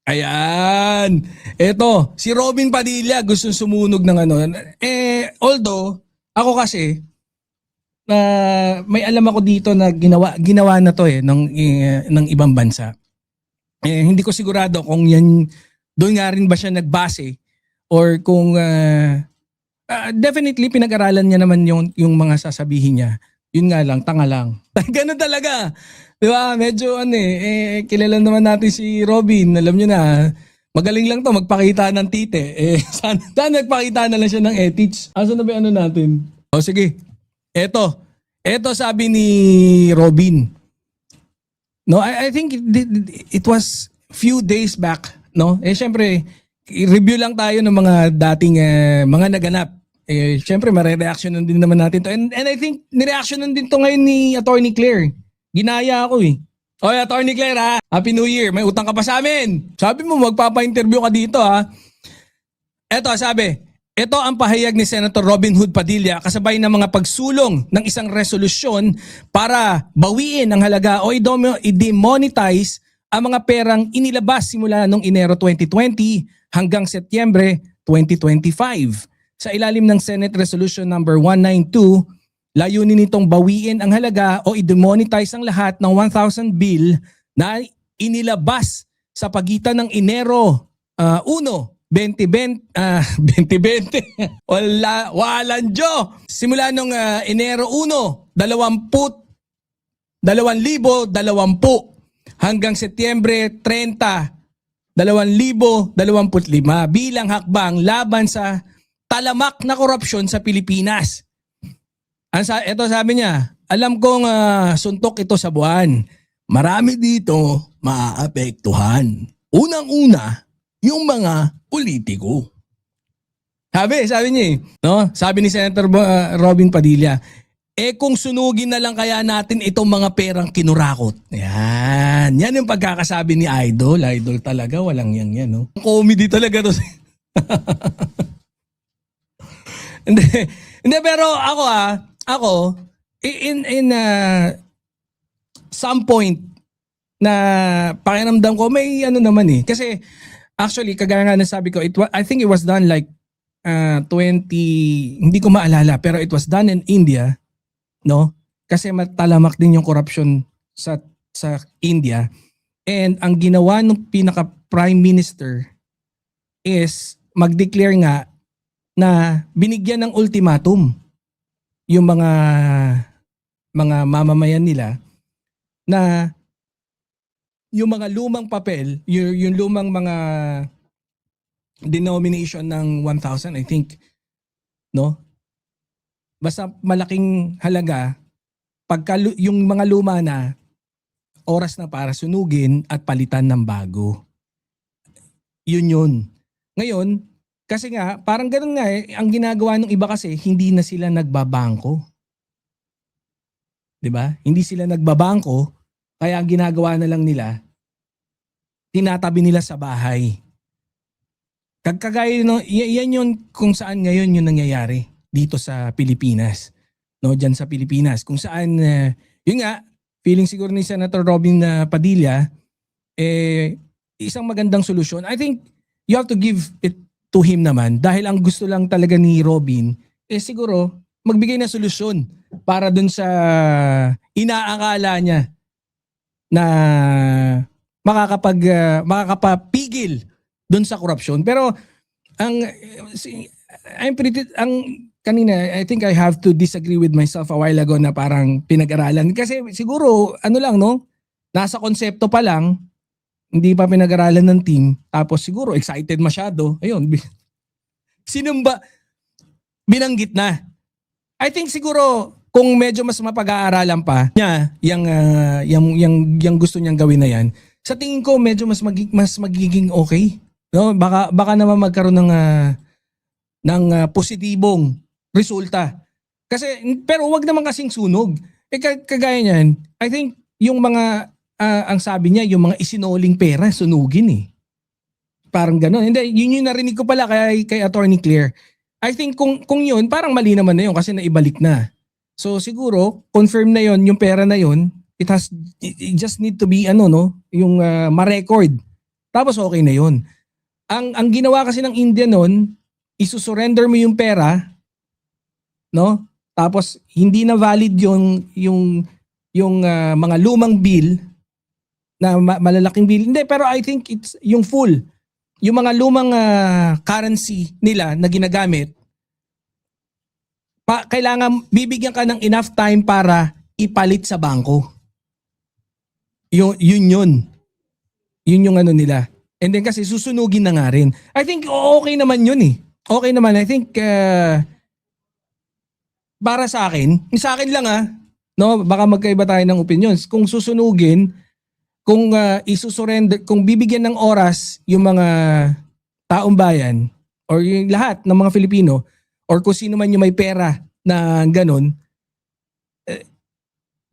Ayan. Eto, si Robin Padilla gusto sumunog ng ano. Although, ako kasi, may alam ako dito na ginawa na to ng ibang bansa. Hindi ko sigurado kung yan, doon nga rin ba siya nagbase or kung definitely pinag-aralan niya naman yung mga sasabihin niya. Yun nga lang, tanga lang. Ganun talaga. Di ba? Medyo kilala naman natin si Robin. Alam niyo na, magaling lang to magpakita ng tite. Sana nagpakita na lang siya ng ethics. Asa na ba ano natin? O sige. Eto sabi ni Robin. No, I think it was few days back, no? Syempre, review lang tayo ng mga dating mga naganap. Syempre, mare-reactionan din naman natin to. And I think ni-reactionan din to ngayon ni Attorney Claire. Ginaya ako eh. Oy, Attorney Claire ha, Happy New Year. May utang ka pa sa amin. Sabi mo, magpapa-interview ka dito ha. Eto, sabi, ito ang pahayag ni Senator Robin Hood Padilla kasabay ng mga pagsulong ng isang resolusyon para bawiin ang halaga o i-demonetize ang mga perang inilabas simula noong Enero 2020 hanggang Setyembre 2025. Sa ilalim ng Senate Resolution number 192, layunin nitong bawiin ang halaga o i-demonetize ang lahat ng 1,000 bill na inilabas sa pagitan ng Enero 1, 2020, walang Diyo. Simula nung Enero 1, 2020 hanggang Setyembre 30, 2025 bilang hakbang laban sa talamak na korupsyon sa Pilipinas. Ito sabi niya, alam kong suntok ito sa buwan. Marami dito maaapektuhan. Unang-una, yung mga politiko. Sabi niya no? Sabi ni Senator Robin Padilla, kung sunugin na lang kaya natin itong mga perang kinurakot. Yan yung pagkakasabi ni Idol. Idol talaga, walang yan, no? Comedy talaga to. Hindi, pero ako, in some point na pakiramdam ko, may ano naman eh. Kasi, actually, kagaya nga nasabi ko, I think it was done like 20, hindi ko maalala, pero it was done in India, no? Kasi matalamak din yung corruption sa India. And ang ginawa ng pinaka-prime minister is mag-declare nga na binigyan ng ultimatum yung mga mamamayan nila na yung mga lumang papel, yung lumang mga denomination ng 1,000, I think, no? Basta malaking halaga, pagka yung mga luma na, oras na para sunugin at palitan ng bago. Yun. Ngayon, kasi nga, parang ganun nga ang ginagawa ng iba kasi, hindi na sila nagbabangko. 'Di ba? Hindi sila nagbabangko, kaya ang ginagawa na lang nila, tinatabi nila sa bahay. Kagaya no, yan yun kung saan ngayon yung nangyayari dito sa Pilipinas. No, diyan sa Pilipinas. Kung saan, yun nga, feeling siguro ni Senator Robin Padilla, isang magandang solusyon. I think you have to give it to him naman dahil ang gusto lang talaga ni Robin siguro magbigay ng solusyon para dun sa inaakala niya na makakapapigil dun sa korupsyon. Pero kanina, I think I have to disagree with myself a while ago na parang pinag-aralan. Kasi siguro, ano lang, no? Nasa konsepto pa lang, hindi pa pinag-aralan ng team, tapos siguro excited masyado. Ayun, sinumba, binanggit na. I think siguro, kung medyo mas mapag-aaralan pa niya, yung gusto niyang gawin na yan, sa tingin ko medyo mas magiging okay. No? Baka naman magkaroon ng positibong resulta. Kasi, pero wag naman kasing sunog. Kagaya niyan, I think yung mga ang sabi niya, yung mga isinoling pera, sunugin eh. Parang gano'n. Hindi, yun yung narinig ko pala kay Attorney Claire. I think kung yun, parang mali naman na yun kasi naibalik na. So siguro, confirm na yun, yung pera na yun, it just need to be, yung ma-record Tapos okay na yun. Ang ginawa kasi ng India noon, isusurrender mo yung pera, no? Tapos hindi na valid yung mga lumang bill na malalaking bill. Hindi, pero I think it's yung full. Yung mga lumang currency nila na ginagamit, kailangan bibigyan ka ng enough time para ipalit sa bangko. Yun yung ano nila. And then kasi susunugin na nga rin. I think okay naman yun eh. Okay naman. I think para sa akin lang no, baka magkaiba tayo ng opinions. Kung susunugin, kung isusurrender, kung bibigyan ng oras yung mga taong bayan or yung lahat ng mga Filipino or kung sino man yung may pera na ganun,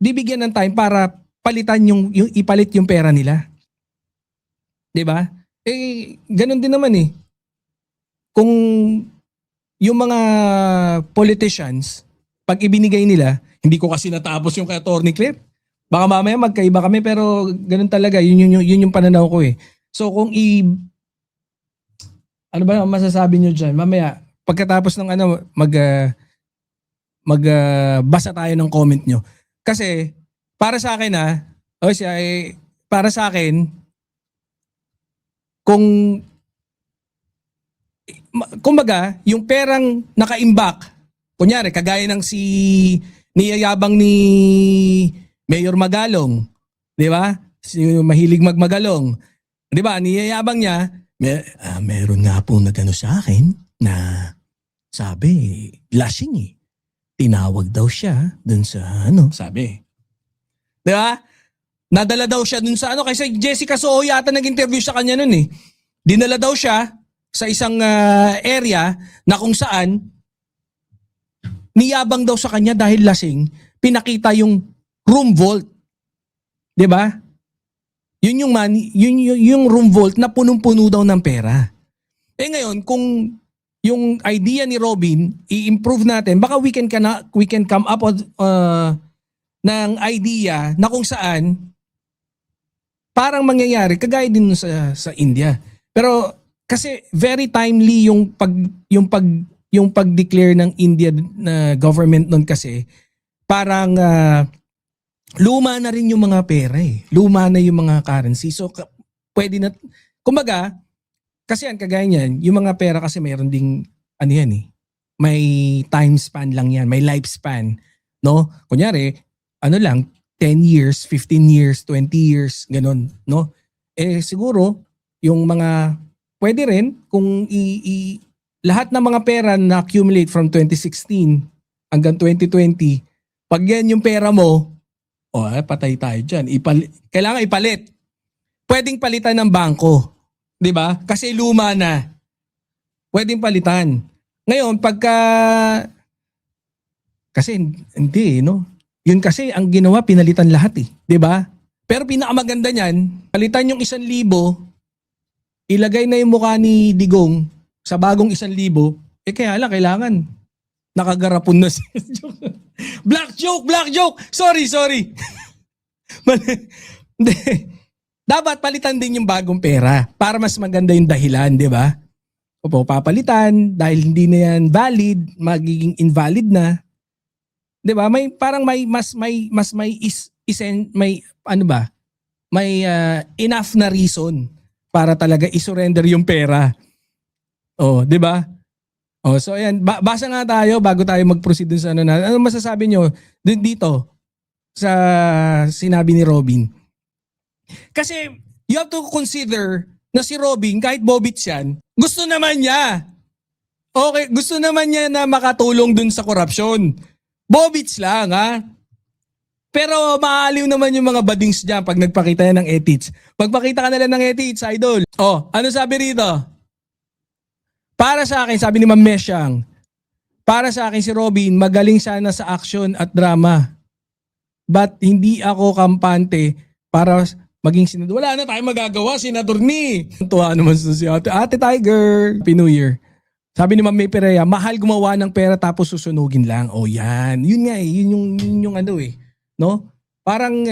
bibigyan ng time para palitan yung ipalit yung pera nila. 'Di ba? Ganun din naman eh. Kung yung mga politicians, pag ibinigay nila, hindi ko kasi natapos yung kay Attorney Clip. Baka mamaya magkaiba kami pero ganun talaga, yun yung pananaw ko eh. So kung ano ba ang masasabi nyo dyan? Mamaya, pagkatapos ng basa tayo ng comment nyo. Kasi, para sa akin para sa akin, kumbaga, yung perang nakaimbak, kunyari, kagaya ng niyayabang ni Mayor Magalong, di ba? Mahilig magmagalong. Di ba? Niyayabang niya, meron nga po nagano sa akin na sabi, lasing eh. Tinawag daw siya dun sa sabi. Di ba? Nadala daw siya dun sa kasi Jessica Soho yata nag-interview sa kanya nun eh. Dinala daw siya sa isang area na kung saan niyabang daw sa kanya dahil lasing, pinakita yung room vault. 'Di ba? Yun yung room vault na punong-puno daw ng pera. Ngayon kung yung idea ni Robin i-improve natin, baka we can come up with ng idea na kung saan parang mangyayari kagaya din sa India. Pero kasi very timely yung pag-declare ng India na government noon kasi parang luma na rin yung mga pera eh. Luma na yung mga currency. So pwede na kumbaga kasi kagaya niyan, yung mga pera kasi mayroon ding yan eh. May time span lang yan, may lifespan, no? Kunyari, lang 10 years, 15 years, 20 years, ganun, no? Siguro yung mga pwede rin kung lahat ng mga pera na accumulate from 2016 hanggang 2020, pag yan yung pera mo, patay tayo dyan. Kailangan ipalit. Pwedeng palitan ng bangko. 'Di ba? Kasi luma na. Pwedeng palitan. Ngayon, kasi hindi, no? Yun kasi ang ginawa, pinalitan lahat eh. 'Di ba? Pero pinakamaganda niyan, palitan yung 1,000, ilagay na yung mukha ni Digong sa bagong 1,000. Kaya lang, kailangan nakagarapon na siya. Black joke! Sorry. Hindi. Dapat palitan din yung bagong pera para mas maganda yung dahilan, di ba? Opo, papalitan dahil hindi na yan valid, magiging invalid na. 'Di ba? May parang may enough na reason para talaga i-surrender yung pera. 'Di ba? So ayan, basa nga tayo bago tayo mag-proceed dun sa ano masasabi nyo dito sa sinabi ni Robin? Kasi you have to consider na si Robin, kahit bobits yan, gusto naman niya. Okay, gusto naman niya na makatulong dun sa korupsyon. Bobits lang, ha? Pero maaliw naman yung mga badings dyan pag nagpakita yan ng edits. Pagpakita ka nila ng edits, idol. Ano sabi rito? Para sa akin, sabi ni Ma'am Mesyang, para sa akin si Robin, magaling sana sa action at drama. But hindi ako kampante para maging senador. Wala na tayong magagawa, senador ni. Tuwa naman si Ate Tiger. Happy New Year. Sabi ni Ma'am May Perea, mahal gumawa ng pera tapos susunugin lang. Yan. Yun nga eh. Yun yung ano eh. No? Parang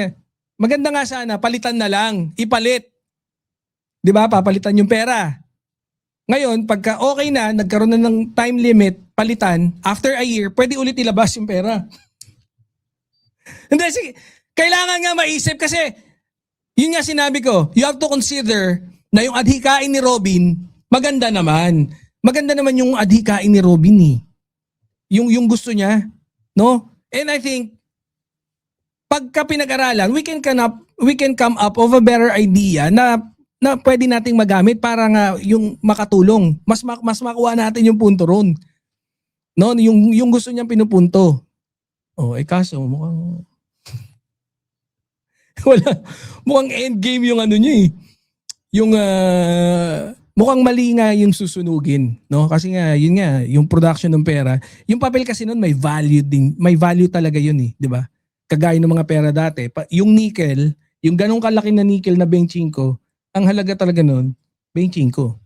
maganda nga sana, palitan na lang. Ipalit. 'Di ba? Papalitan yung pera. Ngayon, pagka okay na, nagkaroon na ng time limit, palitan, after a year, pwede ulit ilabas yung pera. Hindi, sige. Kailangan nga maisip kasi, yun nga sinabi ko, you have to consider na yung adhikain ni Robin, maganda naman. Maganda naman yung adhikain ni Robin eh. Yung gusto niya, no? And I think, pagka pinag-aralan, we can come up of a better idea na pwede nating magamit para nga yung makatulong. Mas makuha natin yung punto ron. No, yung gusto niyang pinupunto. Oh, kaso mukhang mukhang end game yung ano niya eh. Yung mukhang mali nga yung susunugin, no? Kasi nga yun nga, yung production ng pera, yung papel kasi noon may value din, may value talaga yun eh, 'di ba? Kagaya ng mga pera dati, yung nickel, yung ganong kalaki na nickel na 25, ang halaga talaga noon 25.